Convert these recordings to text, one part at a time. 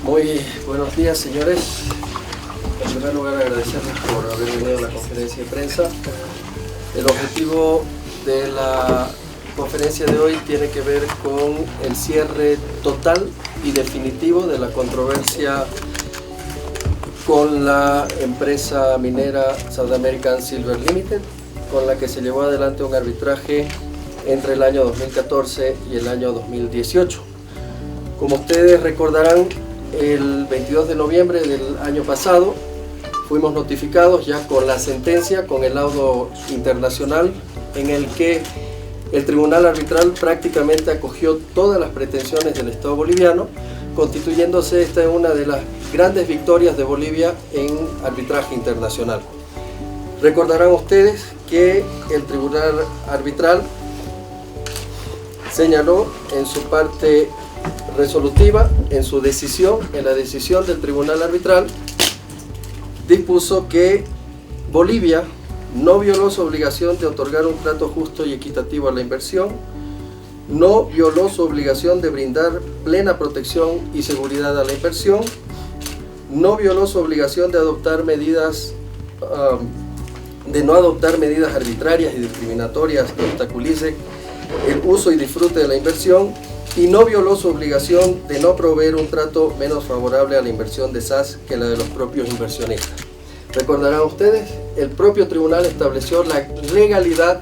Muy buenos días, señores. En primer lugar, agradecerles por haber venido a la conferencia de prensa. El objetivo de la conferencia de hoy tiene que ver con el cierre total y definitivo de la controversia con la empresa minera South American Silver Limited, con la que se llevó adelante un arbitraje entre el año 2014 y el año 2018. Como ustedes recordarán, el 22 de noviembre del año pasado fuimos notificados ya con la sentencia, con el laudo internacional en el que el tribunal arbitral prácticamente acogió todas las pretensiones del Estado boliviano, constituyéndose esta en una de las grandes victorias de Bolivia en arbitraje internacional. Recordarán ustedes que el tribunal arbitral señaló en su parte resolutiva, en su decisión, en la decisión del tribunal arbitral, dispuso que Bolivia no violó su obligación de otorgar un trato justo y equitativo a la inversión, no violó su obligación de brindar plena protección y seguridad a la inversión, no violó su obligación de adoptar medidas, de no adoptar medidas arbitrarias y discriminatorias que obstaculicen el uso y disfrute de la inversión, y no violó su obligación de no proveer un trato menos favorable a la inversión de SAS que la de los propios inversionistas. Recordarán ustedes, el propio tribunal estableció la legalidad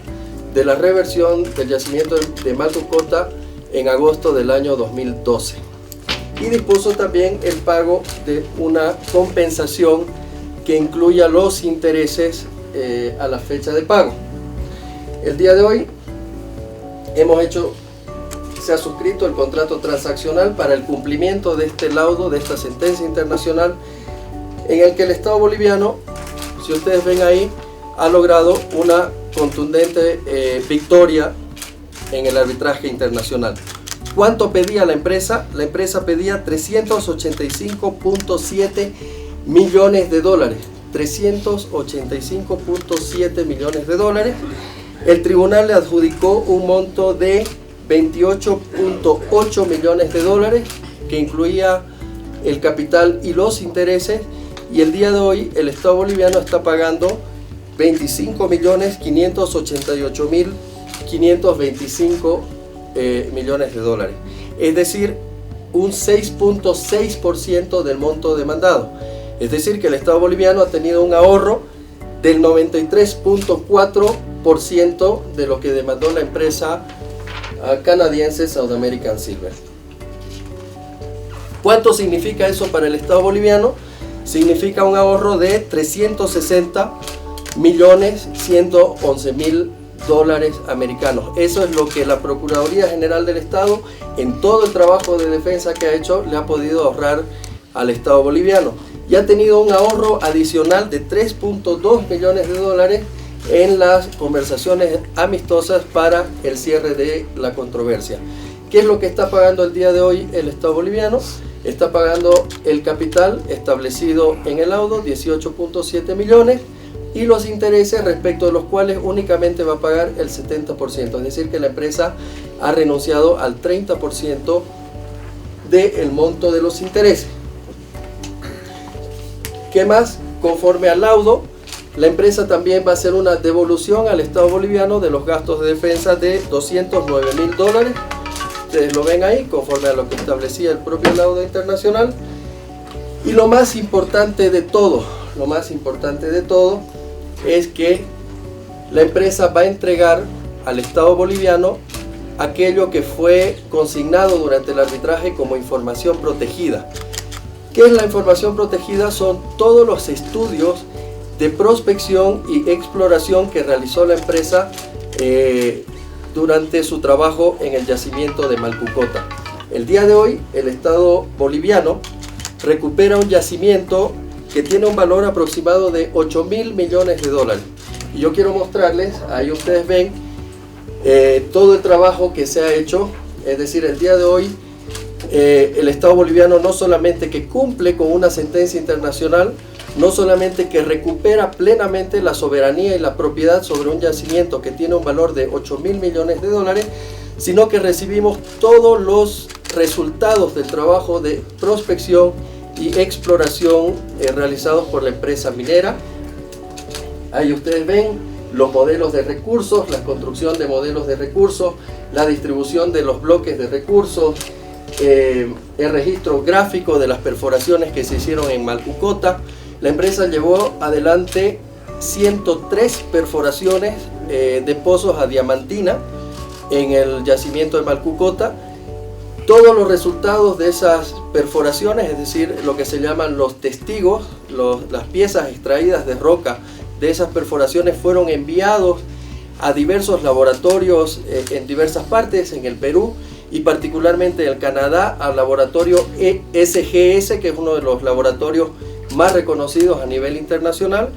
de la reversión del yacimiento de Maltucota en agosto del año 2012 y dispuso también el pago de una compensación que incluya los intereses a la fecha de pago. El día de hoy se ha suscrito el contrato transaccional para el cumplimiento de este laudo, de esta sentencia internacional, en el que el Estado boliviano, si ustedes ven ahí, ha logrado una contundente victoria en el arbitraje internacional. ¿Cuánto pedía la empresa? La empresa pedía 385.7 millones de dólares. 385.7 millones de dólares. El tribunal le adjudicó un monto de 28.8 millones de dólares, que incluía el capital y los intereses, y el día de hoy el Estado boliviano está pagando 25.588.525 millones de dólares, es decir, un 6.6% del monto demandado. Es decir, que el Estado boliviano ha tenido un ahorro del 93.4% de lo que demandó la empresa canadiense South American Silver. ¿Cuánto significa eso para el Estado boliviano? Significa un ahorro de 360.111.000 dólares americanos. Eso es lo que la Procuraduría General del Estado, en todo el trabajo de defensa que ha hecho, le ha podido ahorrar al Estado boliviano. Y ha tenido un ahorro adicional de 3.2 millones de dólares en las conversaciones amistosas para el cierre de la controversia. ¿Qué es lo que está pagando el día de hoy el Estado boliviano? Está pagando el capital establecido en el laudo, 18.7 millones, y los intereses, respecto de los cuales únicamente va a pagar el 70%, es decir, que la empresa ha renunciado al 30% del monto de los intereses. ¿Qué más? Conforme al laudo, la empresa también va a hacer una devolución al Estado boliviano de los gastos de defensa de 209.000 dólares. Ustedes lo ven ahí, conforme a lo que establecía el propio laudo internacional. Y lo más importante de todo, es que la empresa va a entregar al Estado boliviano aquello que fue consignado durante el arbitraje como información protegida. ¿Qué es la información protegida? Son todos los estudios de prospección y exploración que realizó la empresa durante su trabajo en el yacimiento de Malpucota. El día de hoy el Estado boliviano recupera un yacimiento que tiene un valor aproximado de 8.000 millones de dólares. Y yo quiero mostrarles, ahí ustedes ven todo el trabajo que se ha hecho. Es decir, el día de hoy el Estado boliviano no solamente que cumple con una sentencia internacional, no solamente que recupera plenamente la soberanía y la propiedad sobre un yacimiento que tiene un valor de 8.000 millones de dólares, sino que recibimos todos los resultados del trabajo de prospección y exploración realizados por la empresa minera. Ahí ustedes ven los modelos de recursos, la construcción de modelos de recursos, la distribución de los bloques de recursos, el registro gráfico de las perforaciones que se hicieron en Malcucota. La empresa llevó adelante 103 perforaciones de pozos a diamantina en el yacimiento de Malcucota. Todos los resultados de esas perforaciones, es decir, lo que se llaman los testigos, las piezas extraídas de roca de esas perforaciones, fueron enviados a diversos laboratorios en diversas partes, en el Perú y particularmente en Canadá, al laboratorio SGS, que es uno de los laboratorios más reconocidos a nivel internacional,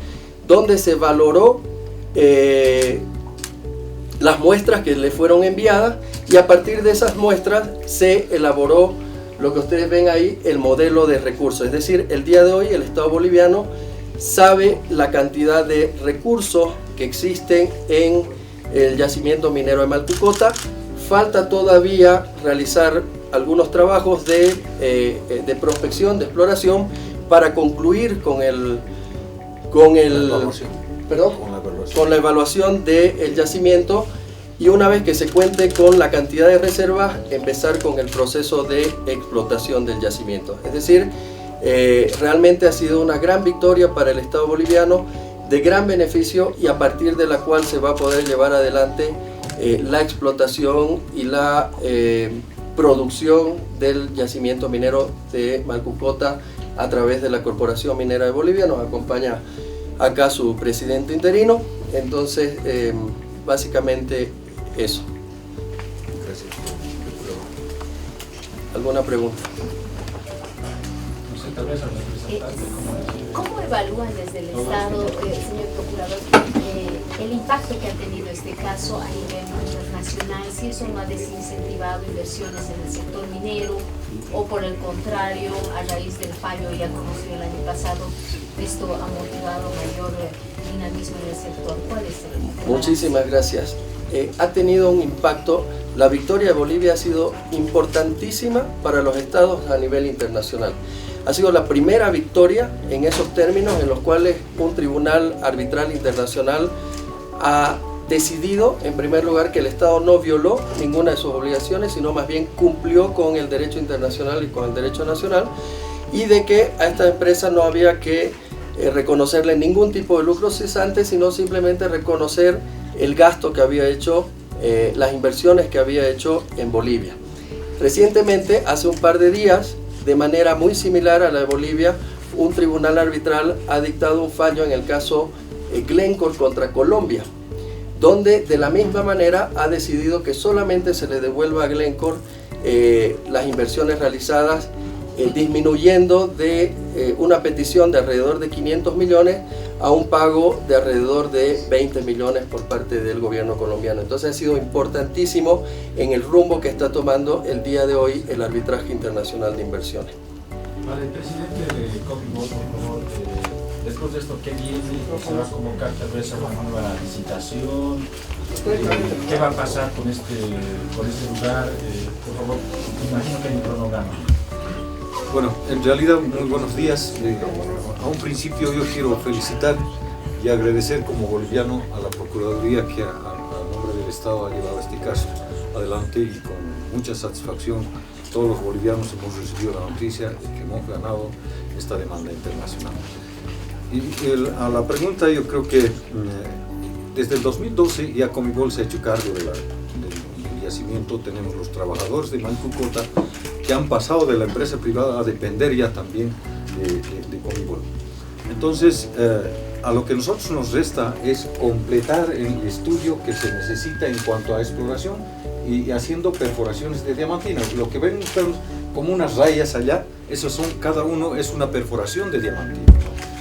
donde se valoró las muestras que le fueron enviadas, y a partir de esas muestras se elaboró lo que ustedes ven ahí, el modelo de recursos. Es decir, el día de hoy el Estado boliviano sabe la cantidad de recursos que existen en el yacimiento minero de Malcucota. Falta todavía realizar algunos trabajos de prospección, de exploración, para concluir con la evaluación del yacimiento, y una vez que se cuente con la cantidad de reservas, empezar con el proceso de explotación del yacimiento. Es decir, realmente ha sido una gran victoria para el Estado boliviano, de gran beneficio, y a partir de la cual se va a poder llevar adelante la explotación y la producción del yacimiento minero de Malcucota a través de la Corporación Minera de Bolivia. Nos acompaña acá su presidente interino. Entonces, básicamente eso. Gracias. ¿Alguna pregunta? No sé, tal vez al representante. ¿Cómo evalúan desde el Estado, señor Procurador, el impacto que ha tenido este caso a nivel internacional? Si eso no ha desincentivado inversiones en el sector minero, o por el contrario, a raíz del fallo ya conocido el año pasado, esto ha motivado mayor dinamismo en el sector. ¿Cuál es el balance? Muchísimas gracias. Ha tenido un impacto. La victoria de Bolivia ha sido importantísima para los estados a nivel internacional. Ha sido la primera victoria en esos términos en los cuales un tribunal arbitral internacional ha decidido, en primer lugar, que el Estado no violó ninguna de sus obligaciones, sino más bien cumplió con el derecho internacional y con el derecho nacional, y de que a esta empresa no había que reconocerle ningún tipo de lucro cesante, sino simplemente reconocer el gasto que había hecho, las inversiones que había hecho en Bolivia. Recientemente, hace un par de días, de manera muy similar a la de Bolivia, un tribunal arbitral ha dictado un fallo en el caso Glencore contra Colombia, donde de la misma manera ha decidido que solamente se le devuelva a Glencore las inversiones realizadas, disminuyendo de una petición de alrededor de 500 millones a un pago de alrededor de 20 millones por parte del gobierno colombiano. Entonces ha sido importantísimo en el rumbo que está tomando el día de hoy el arbitraje internacional de inversiones. Vale, presidente de Comibol, por favor, después de esto, ¿qué viene? ¿Se va a convocar tal vez a una nueva licitación? ¿Qué va a pasar con este lugar? Por favor, me imagino que hay un cronograma. Bueno, en realidad, muy buenos días. A un principio yo quiero felicitar y agradecer como boliviano a la Procuraduría que a nombre del Estado ha llevado este caso adelante, y con mucha satisfacción todos los bolivianos hemos recibido la noticia de que hemos ganado esta demanda internacional. Y a la pregunta, yo creo que desde el 2012 ya Comibol se ha hecho cargo del yacimiento. Tenemos los trabajadores de Malcucota que han pasado de la empresa privada a depender ya también de Comibol. Entonces, a lo que a nosotros nos resta es completar el estudio que se necesita en cuanto a exploración y haciendo perforaciones de diamantina. Lo que ven ustedes como unas rayas allá, esos son, cada uno es una perforación de diamantina.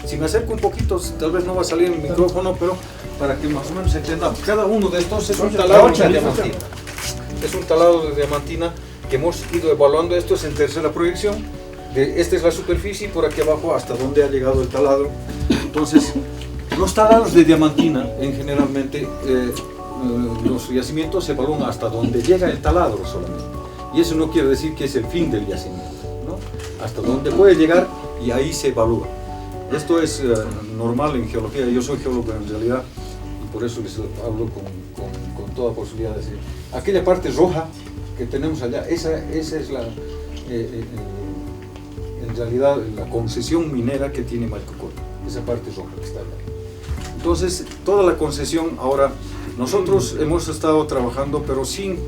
Si me acerco un poquito, tal vez no va a salir el micrófono, pero para que más o menos entendamos, cada uno de estos es un talado de diamantina. Es un talado de diamantina que hemos ido evaluando. Esto es en tercera proyección. Esta es la superficie, por aquí abajo hasta donde ha llegado el talado. Entonces, los talados de diamantina, generalmente, los yacimientos se evalúan hasta donde llega el taladro solamente. Y eso no quiere decir que es el fin del yacimiento, ¿no? Hasta donde puede llegar y ahí se evalúa. Esto es normal en geología, yo soy geólogo en realidad y por eso les hablo con toda posibilidad de decir. Aquella parte roja que tenemos allá, esa es la, en realidad la concesión minera que tiene Malcocota, esa parte roja que está allá. Entonces, toda la concesión, ahora nosotros hemos estado trabajando pero sin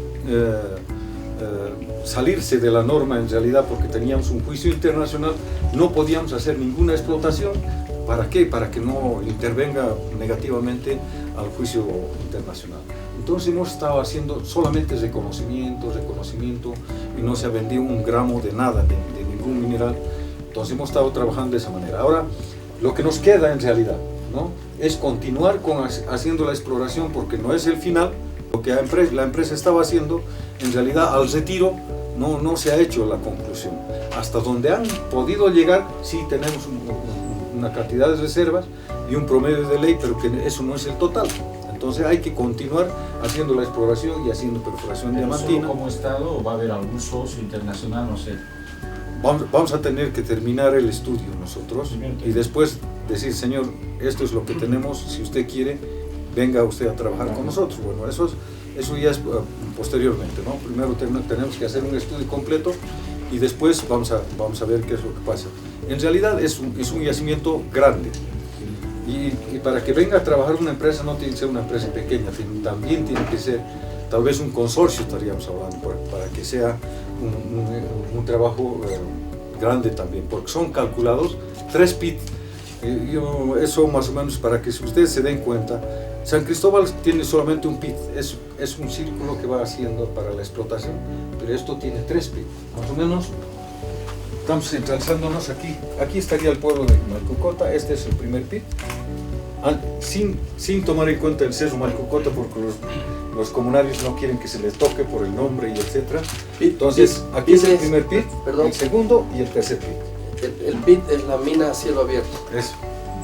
salirse de la norma en realidad, porque teníamos un juicio internacional, no podíamos hacer ninguna explotación. ¿Para qué? Para que no intervenga negativamente al juicio internacional. Entonces hemos estado haciendo solamente reconocimiento, y no se ha vendido un gramo de nada, de ningún mineral. Entonces hemos estado trabajando de esa manera. Ahora, lo que nos queda en realidad, ¿no?, es continuar haciendo la exploración, porque no es el final. Lo que la empresa estaba haciendo, en realidad al retiro no se ha hecho la conclusión. Hasta donde han podido llegar, sí tenemos una cantidad de reservas y un promedio de ley, pero que eso no es el total. Entonces hay que continuar haciendo la exploración y haciendo perforación diamantina. ¿Solo como Estado o va a haber algún socio internacional, no sé? Vamos a tener que terminar el estudio nosotros y después decir, señor, esto es lo que tenemos, si usted quiere, venga usted a trabajar con nosotros. Bueno, eso ya es posteriormente, ¿no? Primero tenemos que hacer un estudio completo y después vamos a ver qué es lo que pasa. En realidad es un yacimiento grande y para que venga a trabajar una empresa no tiene que ser una empresa pequeña, también tiene que ser tal vez un consorcio, estaríamos hablando, para que sea un trabajo grande también, porque son calculados 3 pit. Eso más o menos para que ustedes se den cuenta. San Cristóbal tiene solamente un pit, es un círculo que va haciendo para la explotación, pero esto tiene 3 pit, más o menos. Estamos centralizándonos aquí. Aquí estaría el pueblo de Malcocota, este es el primer pit, sin tomar en cuenta el Cerro Malcocota, porque los comunarios no quieren que se les toque por el nombre y etcétera. Entonces aquí es el primer pit, el segundo y el tercer pit. El pit es la mina a cielo abierto. Eso,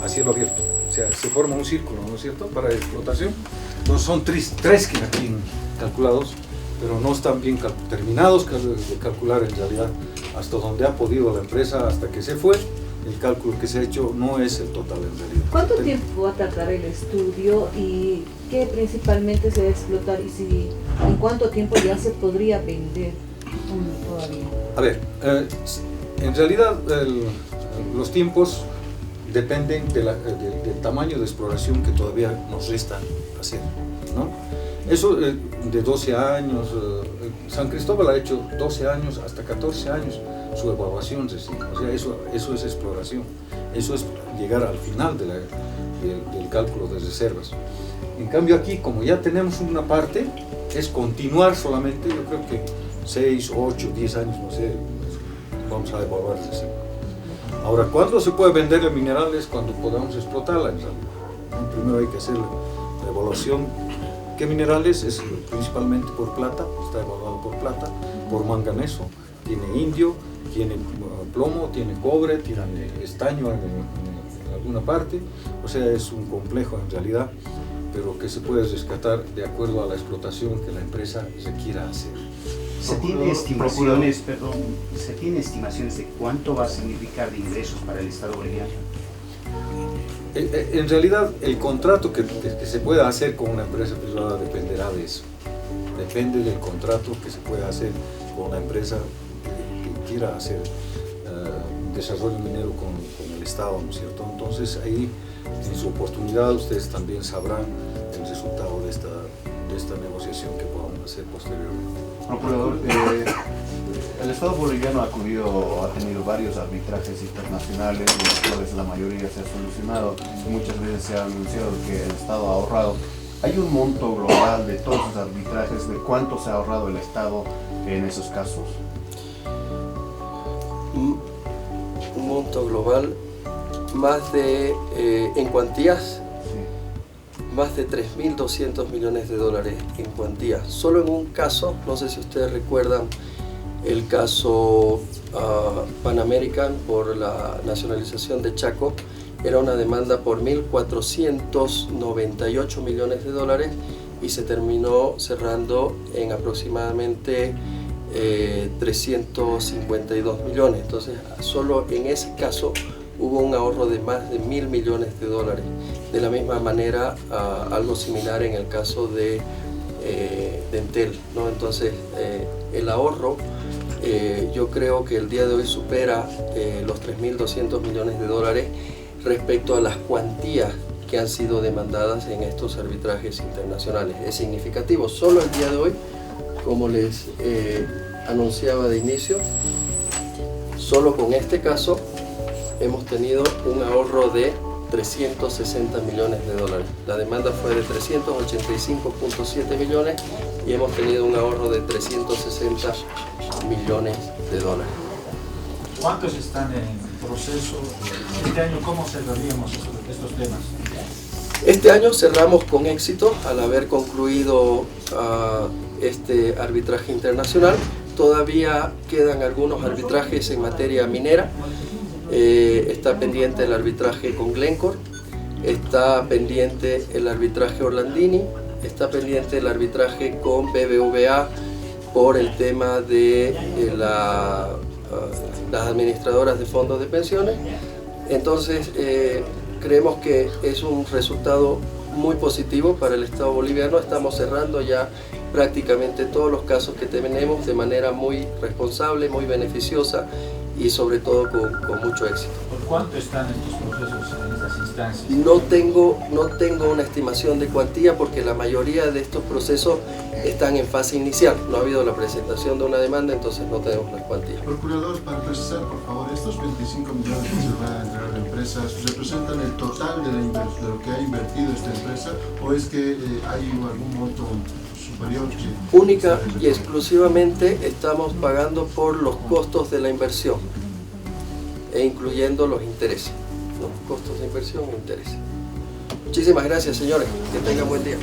a cielo abierto. O sea, se forma un círculo, ¿no es cierto?, para explotación. Entonces son tres que aquí calculados, pero no están bien terminados de calcular en realidad. Hasta donde ha podido la empresa, hasta que se fue, el cálculo que se ha hecho no es el total en realidad. ¿Cuánto tiempo va a tardar el estudio y qué principalmente se va a explotar y en cuánto tiempo ya se podría vender todavía? A ver, en realidad los tiempos dependen del tamaño de exploración que todavía nos resta hacer, ¿no? Eso de 12 años, San Cristóbal ha hecho 12 años hasta 14 años su evaluación, o sea, eso es exploración, eso es llegar al final del cálculo de reservas. En cambio aquí, como ya tenemos una parte, es continuar solamente, yo creo que 6, 8, 10 años, no sé, vamos a evaluar así. Ahora, ¿cuándo se puede vender el mineral? Es cuando podamos explotarla en realidad. Primero hay que hacer la evaluación. ¿Qué minerales? Es principalmente por plata, está evaluado por plata, por manganeso, tiene indio, tiene plomo, tiene cobre, tiene estaño en alguna parte, o sea, es un complejo en realidad, pero que se puede rescatar de acuerdo a la explotación que la empresa requiera hacer. ¿Se tiene estimaciones de cuánto va a significar de ingresos para el Estado boliviano? En realidad, el contrato que se pueda hacer con una empresa privada dependerá de eso. Depende del contrato que se pueda hacer con la empresa que quiera hacer desarrollo minero con el Estado, ¿no es cierto? Entonces, ahí, en su oportunidad, ustedes también sabrán el resultado de esta negociación que podamos hacer posteriormente. Procurador, el Estado boliviano ha tenido varios arbitrajes internacionales, de los cuales la mayoría se ha solucionado y muchas veces se ha anunciado que el Estado ha ahorrado. ¿Hay un monto global de todos los arbitrajes, de cuánto se ha ahorrado el Estado en esos casos? Un monto global, en cuantías, más de 3.200 millones de dólares en cuantía. Solo en un caso, no sé si ustedes recuerdan el caso Pan American por la nacionalización de Chaco, era una demanda por 1.498 millones de dólares y se terminó cerrando en aproximadamente 352 millones. Entonces, solo en ese caso hubo un ahorro de más de 1.000 millones de dólares. De la misma manera, algo similar en el caso de Entel, ¿no? Entonces, el ahorro, yo creo que el día de hoy supera los 3.200 millones de dólares respecto a las cuantías que han sido demandadas en estos arbitrajes internacionales. Es significativo. Solo el día de hoy, como les anunciaba de inicio, solo con este caso hemos tenido un ahorro de 360 millones de dólares. La demanda fue de 385.7 millones y hemos tenido un ahorro de 360 millones de dólares. ¿Cuántos están en proceso? Este año, ¿cómo cerraríamos estos temas? Este año cerramos con éxito al haber concluido este arbitraje internacional. Todavía quedan algunos arbitrajes en materia minera. Está pendiente el arbitraje con Glencore, está pendiente el arbitraje Orlandini, está pendiente el arbitraje con BBVA por el tema de las administradoras de fondos de pensiones. Entonces, creemos que es un resultado muy positivo para el Estado boliviano. Estamos cerrando ya prácticamente todos los casos que tenemos de manera muy responsable, muy beneficiosa y sobre todo con mucho éxito. ¿Por cuánto están estos procesos en estas instancias? No tengo una estimación de cuantía porque la mayoría de estos procesos están en fase inicial. No ha habido la presentación de una demanda, entonces no tenemos las cuantías. Procurador, para precisar, por favor, estos 25 millones que se van a entregar a la empresa, ¿representan el total de lo que ha invertido esta empresa o es que hay algún monto superior? Única y exclusivamente estamos pagando por los costos de la inversión e incluyendo los intereses, los costos de inversión e intereses. Muchísimas gracias, señores. Que tengan buen día.